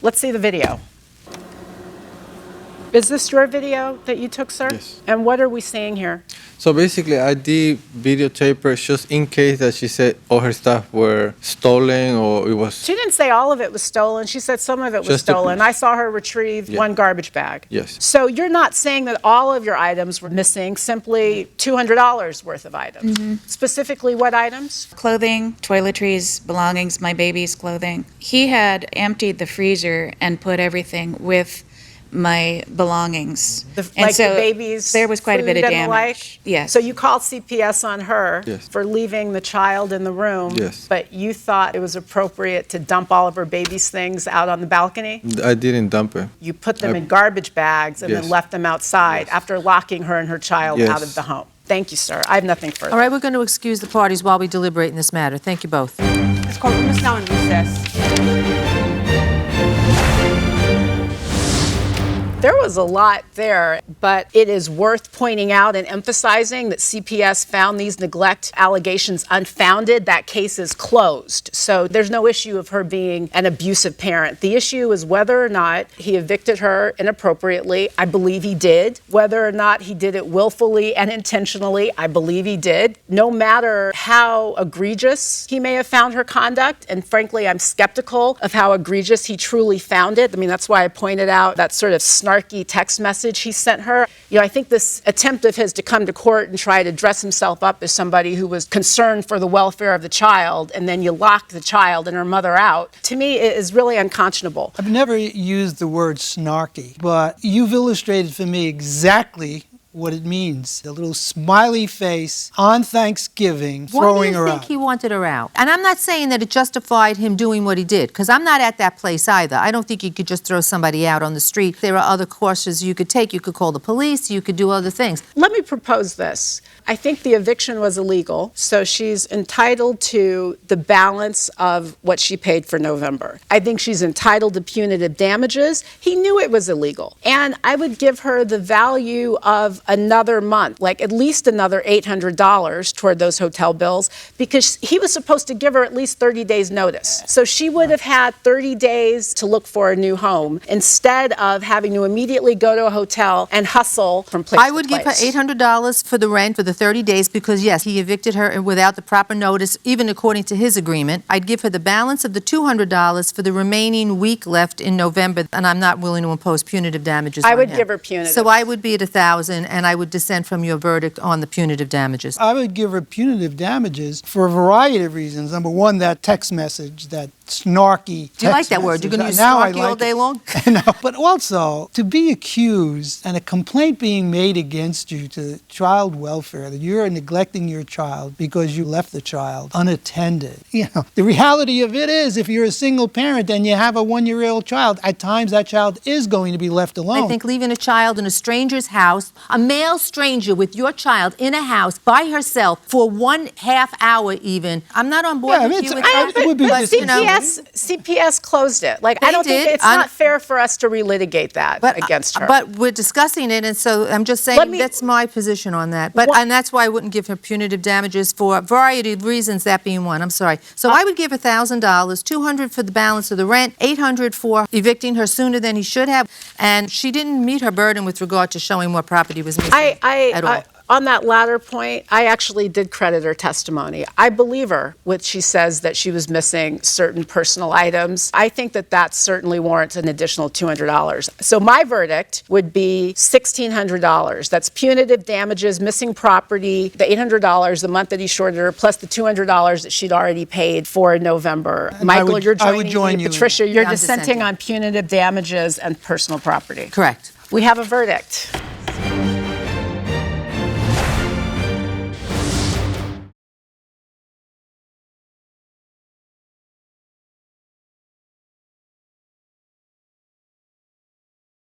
Let's see the video. Is this your video that you took, sir? Yes. And what are we seeing here? So basically, I did videotape her just in case that she said all her stuff were stolen or it was... She didn't say all of it was stolen. She said some of it was Just a stolen. piece. I saw her retrieve one garbage bag. Yes. So you're not saying that all of your items were missing, simply $200 worth of items. Specifically, what items? Clothing, toiletries, belongings, my baby's clothing. He had emptied the freezer and put everything with my belongings. Like the baby's there was quite a bit of food and the damage. like? Yes. So you called CPS on her Yes. for leaving the child in the room, Yes. but you thought it was appropriate to dump all of her baby's things out on the balcony? I didn't dump it. You put them in garbage bags and then Yes. left them outside after locking her and her child Yes. out of the home. Thank you, sir. I have nothing further. All right, we're going to excuse the parties while we deliberate in this matter. Thank you both. This courtroom is now in recess. There was a lot there, but it is worth pointing out and emphasizing that CPS found these neglect allegations unfounded. That case is closed. So there's no issue of her being an abusive parent. The issue is whether or not he evicted her inappropriately. I believe he did. Whether or not he did it willfully and intentionally, I believe he did. No matter how egregious he may have found her conduct, and frankly, I'm skeptical of how egregious he truly found it. I mean, that's why I pointed out that sort of snarky text message he sent her. You know, I think this attempt of his to come to court and try to dress himself up as somebody who was concerned for the welfare of the child, and then you lock the child and her mother out, to me, it is really unconscionable. I've never used the word snarky, but you've illustrated for me exactly what it means. The little smiley face on Thanksgiving, throwing her Why do you out. think he wanted her out? And I'm not saying that it justified him doing what he did, because I'm not at that place either. I don't think you could just throw somebody out on the street. There are other courses you could take. You could call the police. You could do other things. Let me propose this. I think the eviction was illegal, so she's entitled to the balance of what she paid for November. I think she's entitled to punitive damages. He knew it was illegal. And I would give her the value of another month, like at least another $800 toward those hotel bills, because he was supposed to give her at least 30 days notice. So she would have had 30 days to look for a new home instead of having to immediately go to a hotel and hustle from place to place. I would give her $800 for the rent for the 30 days because, yes, he evicted her without the proper notice, even according to his agreement. I'd give her the balance of the $200 for the remaining week left in November, and I'm not willing to impose punitive damages I on would him. give her punitive. So I would be at $1,000, and I would dissent from your verdict on the punitive damages. I would give her punitive damages for a variety of reasons. Number one, that text message, that snarky Do you like text that word? You're going to message. use Now I snarky all like day it. long? No, but also, to be accused and a complaint being made against you to child welfare, that you're neglecting your child because you left the child unattended. You know, the reality of it is, if you're a single parent and you have a 1-year-old child, at times that child is going to be left alone. I think leaving a child in a stranger's house, a male stranger with your child in a house by herself for 1/2 hour even, I'm not on board Yeah, with it's- you. it would be but, you know, CPS closed it. Like, They I don't think did. it's not fair for us to relitigate that against her. But we're discussing it, and so I'm just saying that's my position on that. But and that's why I wouldn't give her punitive damages for a variety of reasons, that being one. I'm sorry. So I would give her $1,000, $200 for the balance of the rent, $800 for evicting her sooner than he should have, and she didn't meet her burden with regard to showing what property was missing at all. On that latter point, I actually did credit her testimony. I believe her when she says that she was missing certain personal items. I think that that certainly warrants an additional $200. So my verdict would be $1,600. That's punitive damages, missing property, the $800 the month that he shorted her, plus the $200 that she'd already paid for November. And Michael, you're I would joining join me. you in Patricia, you're I'm dissenting dissenting. on punitive damages and personal property. Correct. We have a verdict.